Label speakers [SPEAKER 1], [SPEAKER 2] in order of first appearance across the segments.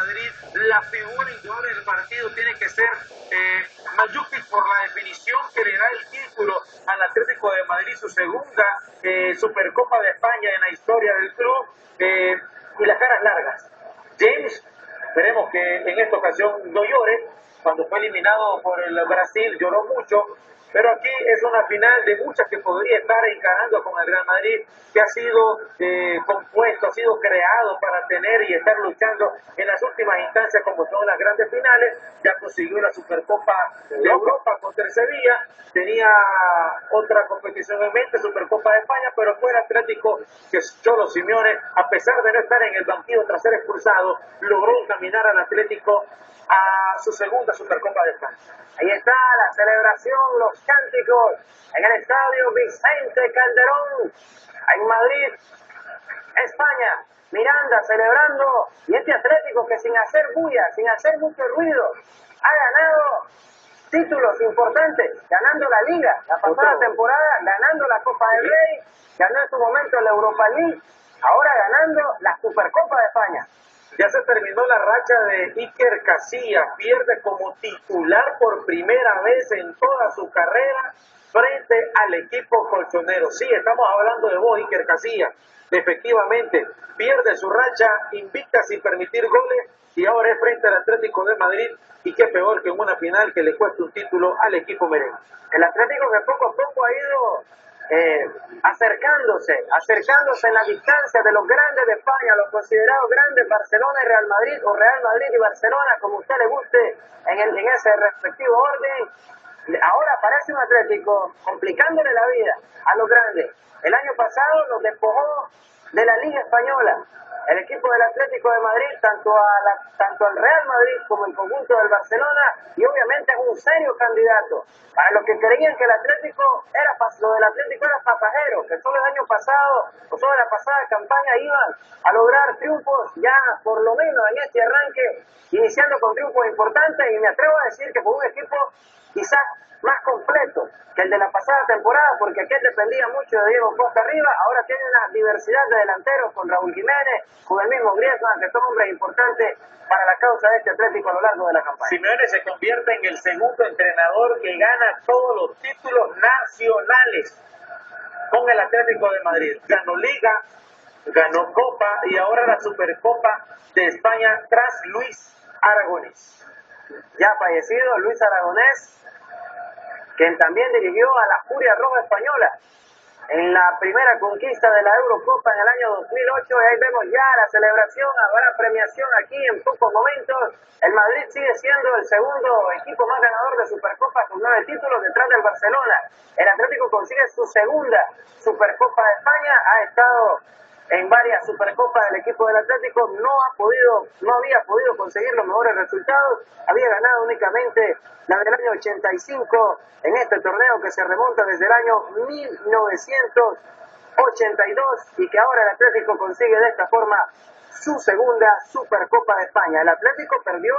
[SPEAKER 1] Madrid, la figura indudable del partido tiene que ser Mandžukić por la definición que le da el título al Atlético de Madrid, su segunda Supercopa de España en la historia del club, y las caras largas. James, esperemos que en esta ocasión no llore. Cuando fue eliminado por el Brasil lloró mucho, pero aquí es una final de muchas que podría estar encarando con el Real Madrid, que ha sido compuesto, ha sido creado para tener y estar luchando en las últimas instancias como son las grandes finales. Ya consiguió la Supercopa de Europa contra el Sevilla, tenía otra competición en mente, Supercopa de España, pero fue el Atlético que Cholo Simeone, a pesar de no estar en el banquillo tras ser expulsado, logró encaminar al Atlético a su segunda Supercopa de España.
[SPEAKER 2] Ahí está la celebración, los cánticos en el estadio Vicente Calderón, en Madrid, España. Miranda celebrando, y este Atlético que sin hacer bulla, sin hacer mucho ruido, ha ganado títulos importantes, ganando la Liga la pasada temporada, ganando la Copa del Rey, ganó en su momento la Europa League, ahora ganando la Supercopa de España.
[SPEAKER 1] Ya se terminó la racha de Iker Casillas, pierde como titular por primera vez en toda su carrera frente al equipo colchonero. Sí, estamos hablando de vos, Iker Casillas. Efectivamente, pierde su racha invicta sin permitir goles y ahora es frente al Atlético de Madrid, y qué peor que en una final que le cueste un título al equipo merengue.
[SPEAKER 2] El Atlético que poco a poco ha ido acercándose en la distancia de los grandes de España, los considerados grandes Barcelona y Real Madrid, o Real Madrid y Barcelona, como a usted le guste en ese respectivo orden. Ahora aparece un Atlético complicándole la vida a los grandes. El año pasado nos despojó de la Liga Española. El equipo del Atlético de Madrid, tanto al Real Madrid como el conjunto del Barcelona, y obviamente es un serio candidato. Para los que creían que lo del Atlético era pasajero, que solo el año pasado, o solo la pasada campaña iban a lograr triunfos, ya por lo menos en este arranque, iniciando con triunfos importantes, y me atrevo a decir que fue un equipo quizás más completo que el de la pasada temporada, porque aquel dependía mucho de Diego Costa arriba, ahora tiene una diversidad de delanteros con Raúl Jiménez, con el mismo Griezmann, que son hombres importantes para la causa de este Atlético a lo largo de la campaña.
[SPEAKER 1] Simeone se convierte en el segundo entrenador que gana todos los títulos nacionales con el Atlético de Madrid. Ganó Liga, ganó Copa y ahora la Supercopa de España tras Luis Aragonés.
[SPEAKER 2] Ya fallecido Luis Aragonés, quien también dirigió a la Furia Roja Española en la primera conquista de la Eurocopa en el año 2008, y ahí vemos ya la celebración, habrá premiación aquí en pocos momentos. El Madrid sigue siendo el segundo equipo más ganador de Supercopa con 9 títulos detrás del Barcelona. El Atlético consigue su segunda Supercopa de España, ha estado en varias Supercopas del equipo del Atlético, no había podido conseguir los mejores resultados, había ganado únicamente la del año 85 en este torneo que se remonta desde el año 1982, y que ahora el Atlético consigue de esta forma su segunda Supercopa de España. El Atlético perdió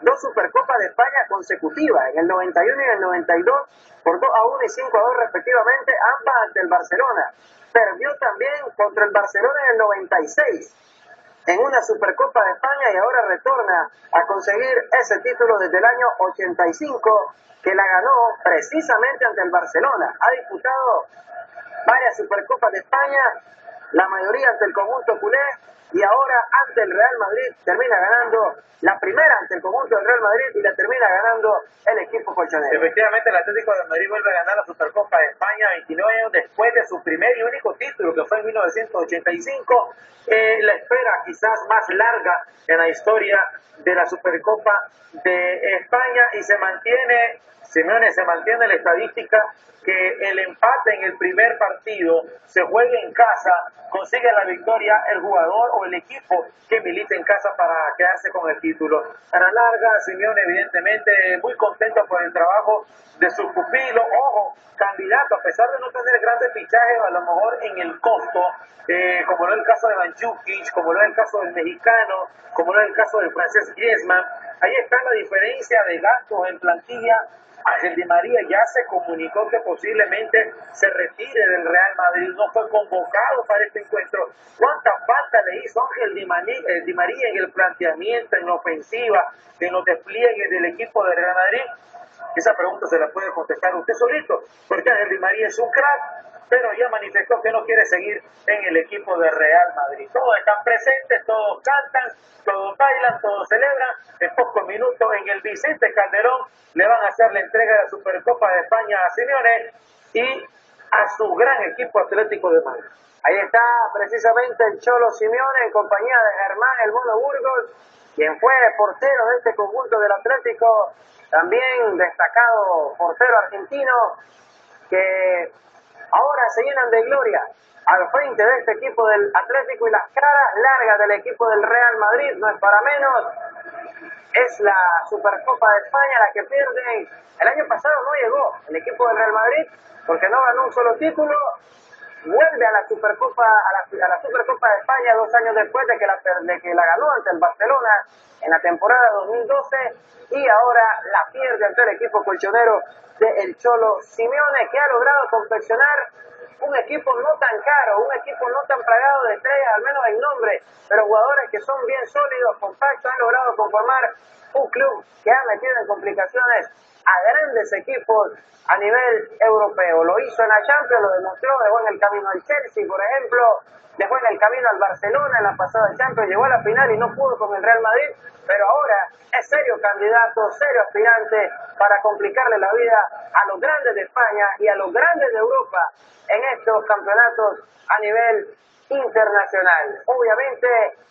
[SPEAKER 2] 2 Supercopas de España consecutivas, en el 91 y en el 92, por 2-1 y 5-2 respectivamente, ambas ante el Barcelona. Perdió también contra el Barcelona en el 96 en una Supercopa de España, y ahora retorna a conseguir ese título desde el año 85, que la ganó precisamente ante el Barcelona. Ha disputado varias Supercopas de España, la mayoría ante el conjunto culé, y ahora ante el Real Madrid termina ganando la primera ante el conjunto del Real Madrid y la termina ganando el equipo colchonero.
[SPEAKER 1] Efectivamente, el Atlético de Madrid vuelve a ganar la Supercopa de España 29 años después de su primer y único título, que fue en 1985. La espera quizás más larga en la historia de la Supercopa de España, y Simeone se mantiene la estadística que el empate en el primer partido se juegue en casa, consigue la victoria el jugador o el equipo que milita en casa para quedarse con el título. A la larga, Simeone evidentemente muy contento por el trabajo de su pupilo, ojo, candidato, a pesar de no tener grandes fichajes, a lo mejor en el costo, como no es el caso de Mandžukić, como no es el caso del mexicano, como no es el caso del francés Griezmann, Ahí está la diferencia de gastos en plantilla. Ángel Di María ya se comunicó que posiblemente se retire del Real Madrid, no fue convocado para este encuentro. ¿Cuánta falta le hizo Ángel Di María en el planteamiento, en la ofensiva, en los despliegues del equipo del Real Madrid? Esa pregunta se la puede contestar usted solito, porque Ángel Di María es un crack, pero ya manifestó que no quiere seguir en el equipo de Real Madrid. Todos están presentes, todos cantan, todos bailan, todos celebran. En pocos minutos en el Vicente Calderón le van a hacer la entrega de la Supercopa de España a Simeone y a su gran equipo Atlético de Madrid.
[SPEAKER 2] Ahí está precisamente el Cholo Simeone en compañía de Germán El Mono Burgos, quien fue portero de este conjunto del Atlético, también destacado portero argentino, que ahora se llenan de gloria al frente de este equipo del Atlético, y las caras largas del equipo del Real Madrid no es para menos. Es la Supercopa de España la que pierden. El año pasado no llegó el equipo del Real Madrid porque no ganó un solo título. Vuelve a la Supercopa de España 2 años después de que la ganó ante el Barcelona en la temporada 2012, y ahora la pierde ante el equipo colchonero de El Cholo Simeone, que ha logrado confeccionar un equipo no tan caro, un equipo no tan plagado de estrellas, al menos en nombre, pero jugadores que son bien sólidos, compactos. Han logrado conformar un club que ha metido en complicaciones a grandes equipos a nivel europeo. Lo hizo en la Champions, lo demostró, dejó en el camino al Chelsea, por ejemplo, dejó en el camino al Barcelona en la pasada Champions, llegó a la final y no pudo con el Real Madrid, pero ahora es serio candidato, serio aspirante para complicarle la vida a los grandes de España y a los grandes de Europa en estos campeonatos a nivel internacional. Obviamente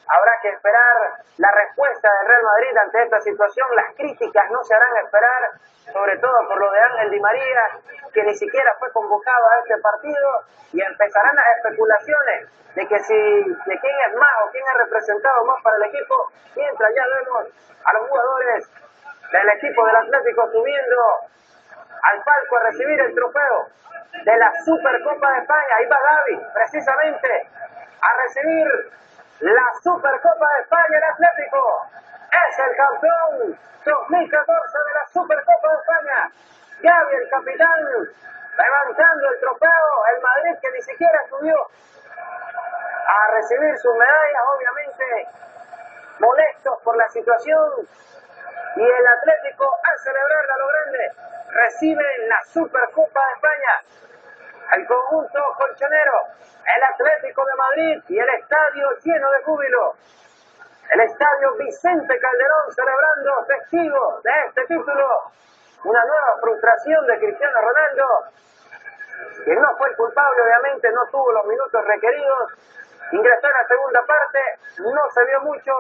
[SPEAKER 2] habrá que esperar la respuesta del Real Madrid ante esta situación. Las críticas no se harán esperar, sobre todo por lo de Ángel Di María, que ni siquiera fue convocado a este partido, y empezarán las especulaciones de quién es más o quién ha representado más para el equipo, mientras ya vemos a los jugadores del equipo del Atlético subiendo al palco a recibir el trofeo de la Supercopa de España. Ahí va Gavi, precisamente, a recibir la Supercopa de España. El Atlético es el campeón 2014 de la Supercopa de España. Gavi, el capitán, levantando el trofeo. El Madrid, que ni siquiera subió a recibir sus medallas, obviamente molestos por la situación, y el Atlético a celebrarla a lo grande. Reciben la Supercopa de España el conjunto colchonero, el Atlético de Madrid, y el estadio lleno de júbilo. El estadio Vicente Calderón celebrando, testigo de este título. Una nueva frustración de Cristiano Ronaldo, quien no fue el culpable, obviamente, no tuvo los minutos requeridos. Ingresó en la segunda parte, no se vio mucho.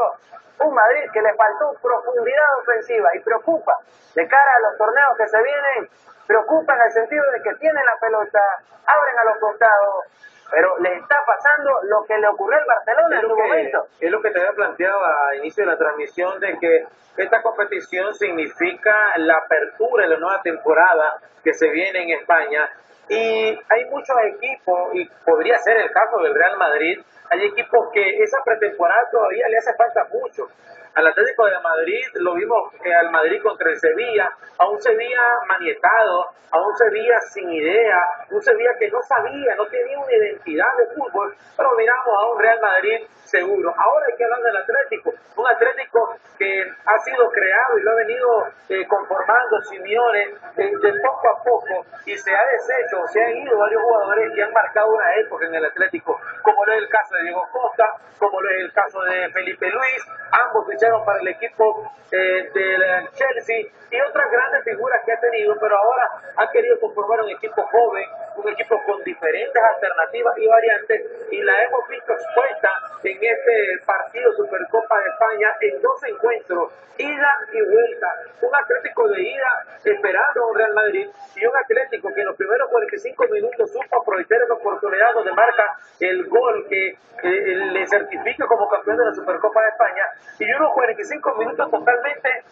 [SPEAKER 2] Un Madrid que le faltó profundidad ofensiva y preocupa de cara a los torneos que se vienen. Preocupa en el sentido de que tienen la pelota, abren a los costados, pero le está pasando lo que le ocurrió al Barcelona en su momento.
[SPEAKER 1] Es lo que te había planteado al inicio de la transmisión, de que esta competición significa la apertura de la nueva temporada que se viene en España, y hay muchos equipos, y podría ser el caso del Real Madrid. Hay equipos que esa pretemporada todavía le hace falta mucho. Al Atlético de Madrid lo vimos al Madrid contra el Sevilla, a un Sevilla manietado, a un Sevilla sin idea, un Sevilla que no sabía, no tenía una identidad de fútbol, pero miramos a un Real Madrid seguro. Ahora hay que hablar del Atlético, un Atlético que ha sido creado y lo ha venido conformando Simeone de poco a poco, y se ha deshecho, se han ido varios jugadores que han marcado una época en el Atlético, como lo es el caso de Diego Costa, como lo es el caso de Felipe Luis. Ambos ficharon para el equipo del Chelsea, y otras grandes figuras que ha tenido, pero ahora ha querido conformar un equipo joven, un equipo con diferentes alternativas y variantes, y la hemos visto expuesta en este partido Supercopa de España en 2 encuentros, ida y vuelta. Un Atlético de ida esperando a un Real Madrid, y un Atlético que en los primeros 45 minutos supo aprovechar esa oportunidad donde marca el gol que le certifica como campeón de la Supercopa de España, y unos 45 minutos totalmente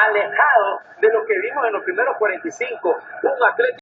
[SPEAKER 1] alejado de lo que vimos en los primeros 45. Un Atlético